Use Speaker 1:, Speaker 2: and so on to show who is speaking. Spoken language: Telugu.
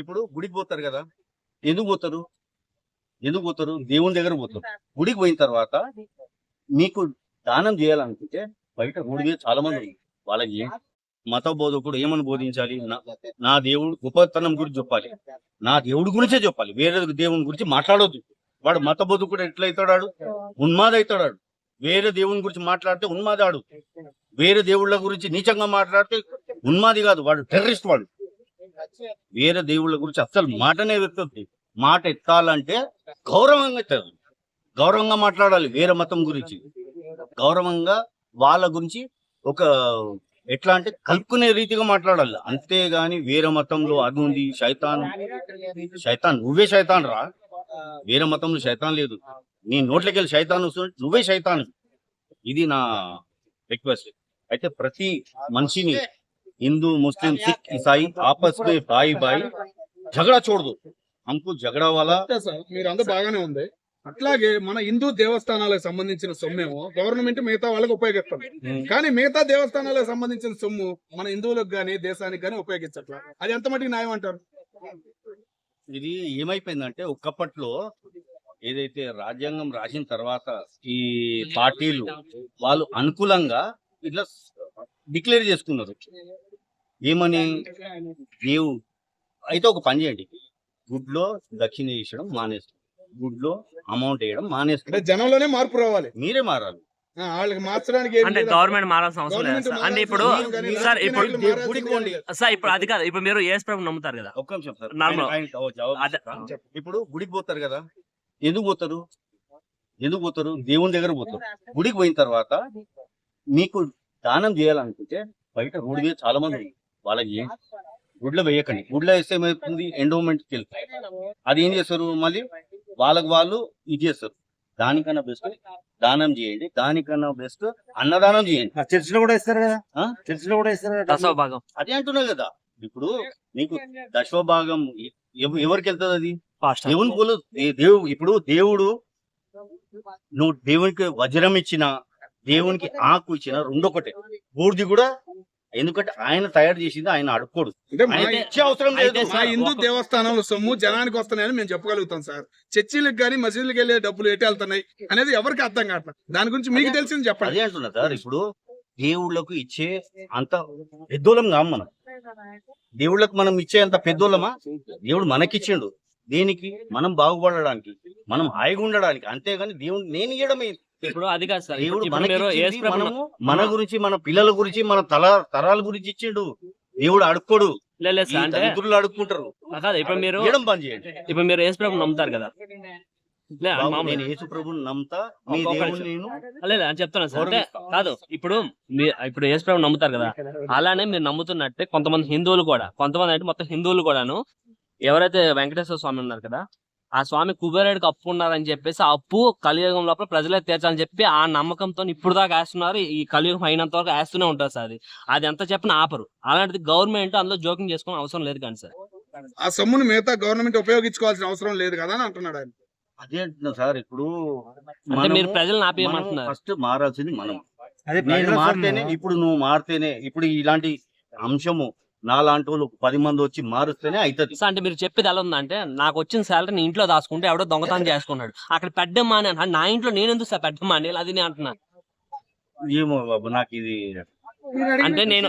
Speaker 1: ఇప్పుడు గుడికి పోతారు కదా, ఎందుకు పోతారు? ఎందుకు పోతారు? దేవుని దగ్గర పోతారు. గుడికి పోయిన తర్వాత మీకు దానం చేయాలనుకుంటే బయట రోడ్డు మీద చాలా మంది ఉన్నారు. వాళ్ళకి మత బోధకుడు ఏమని బోధించాలి? నా దేవుడు గొప్పతనం గురించి చెప్పాలి, నా దేవుడి గురించే చెప్పాలి, వేరే దేవుని గురించి మాట్లాడొద్దు. వాడు మత బోధకుడు ఎట్లయితాడు? ఉన్మాదవుతాడు. వేరే దేవుని గురించి మాట్లాడితే ఉన్మాదాడు, వేరే దేవుళ్ళ గురించి నీచంగా మాట్లాడితే ఉన్మాది కాదు, వాడు టెర్రరిస్ట్. వాడు వేరే దేవుళ్ళ గురించి అస్సలు మాటనే ఎత్తుంది. మాట ఎత్తాలంటే గౌరవంగా ఎత్తారు, గౌరవంగా మాట్లాడాలి. వేరే మతం గురించి గౌరవంగా వాళ్ళ గురించి ఒక ఎట్లా అంటే కలుపుకునే రీతిగా మాట్లాడాలి. అంతేగాని వేరే మతంలో అది ఉంది, శైతాన్ నువ్వే శైతాన్ రా. వేరే మతంలో శైతాన్ లేదు. నీ నోట్లోకి వెళ్ళి శైతాన్ వస్తుంది, నువ్వే శైతాన్. ఇది నా రిక్వెస్ట్. అయితే ప్రతి మనిషిని हिंदू मुस्लिम सिख ईसाई आपस में भाई भाई झगड़ा छोड़ दो, हमको झगड़ा वाला
Speaker 2: మీరు అందరూ బాగానే ఉంది. అట్లాగే మన హిందూ దేవస్థానాలకు సంబంధించిన సొమ్మేమో గవర్నమెంట్ మిగతా వాళ్ళకి ఉపయోగిస్తుంది, కానీ మిగతా దేవస్థానాలకు సంబంధించిన సొమ్ము మన హిందువులకు గానీ దేశానికి గానీ ఉపయోగించట్లా. అది ఎంత మటుకు న్యాయం అంటారు?
Speaker 1: ఇది ఏమైపోయిందంటే ఒకప్పట్లో ఏదైతే రాజ్యాంగం రాసిన తర్వాత ఈ పార్టీలు వాళ్ళు అనుకూలంగా ఇట్లా డిక్లేర్ చేసుకున్నారు. ఏమని? దేవు అయితే ఒక పని చేయండి, గుడ్లో దక్షిణ వేయడం మానేస్తారు, గుడ్లో అమౌంట్ వేయడం మానేస్తారు.
Speaker 2: జనంలోనే మార్పు రావాలి,
Speaker 1: మీరే మారాలి.
Speaker 2: వాళ్ళకి మార్చడానికి
Speaker 3: అంటే గవర్నమెంట్ మారాల్సిన అవసరం లేదు సార్. అంటే ఇప్పుడు సార్ ఇప్పుడు సార్ ఇప్పుడు అది కాదు, ఇప్పుడు మీరు యేసు ప్రభువుని నమ్ముతారు కదా.
Speaker 1: ఒక్క నిమిషం సార్,
Speaker 3: నార్మల్
Speaker 1: ఇప్పుడు గుడికి పోతారు కదా, ఎందుకు పోతారు? ఎందుకు పోతారు? దేవుని దగ్గర పోతారు. గుడికి పోయిన తర్వాత మీకు దానం చేయాలనుకుంటే బయట రోడ్డు మీద చాలా మంది ఉన్నారు. వాళ్ళకి గుడ్లో వేయకండి. గుడ్లో వేస్తే ఏమవుతుంది? ఎండోమెంట్కి వెళ్తాయి. అది ఏం చేస్తారు? మళ్ళీ వాళ్ళకి వాళ్ళు ఇది చేస్తారు. దానికన్నా బెస్ట్ దానం చేయండి, దానికన్నా బెస్ట్ అన్నదానం చేయండి.
Speaker 4: చర్చిలో కూడా ఇస్తారు కదా, చర్చిలో కూడా ఇస్తారు కదా
Speaker 3: దశమ భాగం.
Speaker 1: అదే అంటున్నా కదా. ఇప్పుడు నీకు దశభాగం ఎవరికి వెళ్తుంది? అది
Speaker 3: పాస్టర్.
Speaker 1: దేవుని పోలు. ఇప్పుడు దేవుడు, నువ్వు దేవునికి వజ్రం ఇచ్చిన, దేవునికి ఆకు ఇచ్చిన రెండొకటే. బూడిది కూడా, ఎందుకంటే ఆయన తయారు చేసింది, ఆయన అడుక్కోడు, ఆయన ఇచ్చే అవసరం లేదు.
Speaker 2: మా హిందూ దేవస్థానాల సొమ్ము జనానికి వస్తున్నాయని మేము చెప్పగలుగుతాం సార్. చర్చిలకు గానీ మసీదులకు వెళ్ళే డబ్బులు ఎటు వెళ్తున్నాయి అనేది ఎవరికి అర్థం కావట్లేదు. దాని గురించి మీకు తెలిసింది చెప్పండి.
Speaker 1: అదే అంటున్నా సార్. ఇప్పుడు దేవుళ్ళకు ఇచ్చే అంత పెద్దోళం కాదు మనం. దేవుళ్ళకు మనం ఇచ్చే అంత పెద్దోళమా? దేవుడు మనకిచ్చిండు దేనికి? మనం బాగుపడడానికి, మనం హాయిగా ఉండడానికి. అంతేగాని దేవుడు నేను ఇయ్యడమే.
Speaker 3: ఇప్పుడు అది కాదు సార్.
Speaker 1: దేవుడు
Speaker 3: ఇప్పుడు మీరు యేసు ప్రభువుని
Speaker 1: మన గురించి, మన పిల్లల గురించి, మన తరాల గురించి ఇచ్చిండు. దేవుడు అడుక్కోడు,
Speaker 3: లేదు సార్. అంటే
Speaker 1: తల్లిదండ్రులు అడుక్కుంటారు.
Speaker 3: కాదు, ఇప్పుడు మీరు
Speaker 1: ఇయ్యడం బంద్ చేయండి.
Speaker 3: ఇప్పుడు మీరు యేసు ప్రభువుని నమ్ముతారు కదా.
Speaker 1: నేను యేసు ప్రభువుని నమ్ముతా, మీ దేవుని నేను
Speaker 3: లేదు అని చెప్తాను సార్. అంటే కాదు, ఇప్పుడు ఇప్పుడు యేసు ప్రభువుని నమ్ముతారు కదా, అలానే మీరు నమ్ముతున్నట్టే కొంతమంది హిందువులు కూడా, కొంతమంది అంటే మొత్తం హిందువులు కూడాను, ఎవరైతే వెంకటేశ్వర స్వామి ఉన్నారు కదా, ఆ స్వామి కుబేరుడికి అప్పు ఉన్నారని చెప్పేసి ఆ అప్పు కలియుగం లోపల ప్రజలే తీర్చాలని చెప్పి ఆ నమ్మకంతో ఇప్పుడు దాకా వేస్తున్నారు. ఈ కలియుగం అయినంత వరకు వేస్తూనే ఉంటారు సార్. అది ఎంత చెప్పినా ఆపరు. అలాంటిది గవర్నమెంట్ అందులో జోక్యం చేసుకోవడం అవసరం లేదు కానీ సార్.
Speaker 2: ఆ సొమ్మును మిగతా గవర్నమెంట్ ఉపయోగించుకోవాల్సిన అవసరం లేదు కదా అని అంటున్నాడు ఆయన.
Speaker 1: అదే అంటున్నా సార్. ఇప్పుడు
Speaker 3: అంటే మీరు ప్రజలను ఆపేయమంటున్నారు.
Speaker 1: ఫస్ట్ మారాల్సింది మనం. నేను మారితేనే, ఇప్పుడు నువ్వు మారితేనే, ఇప్పుడు ఇలాంటి అంశము నాలాంటి వాళ్ళు 10 మంది వచ్చి మారుస్తేనే అవుతుంది.
Speaker 3: అంటే మీరు చెప్పేది ఎలా ఉందంటే, నాకు వచ్చిన శాలరీ నీ ఇంట్లో దాచుకుంటే ఎవడో దొంగతనం చేసుకున్నాడు, అక్కడ పెట్టమ్మా అని నా ఇంట్లో నేను ఎందుకు సార్ పెట్టమ్మా అని అది నేను అంటున్నాను.
Speaker 1: ఏమో బాబు, నాకు ఇది
Speaker 3: అంటే నేను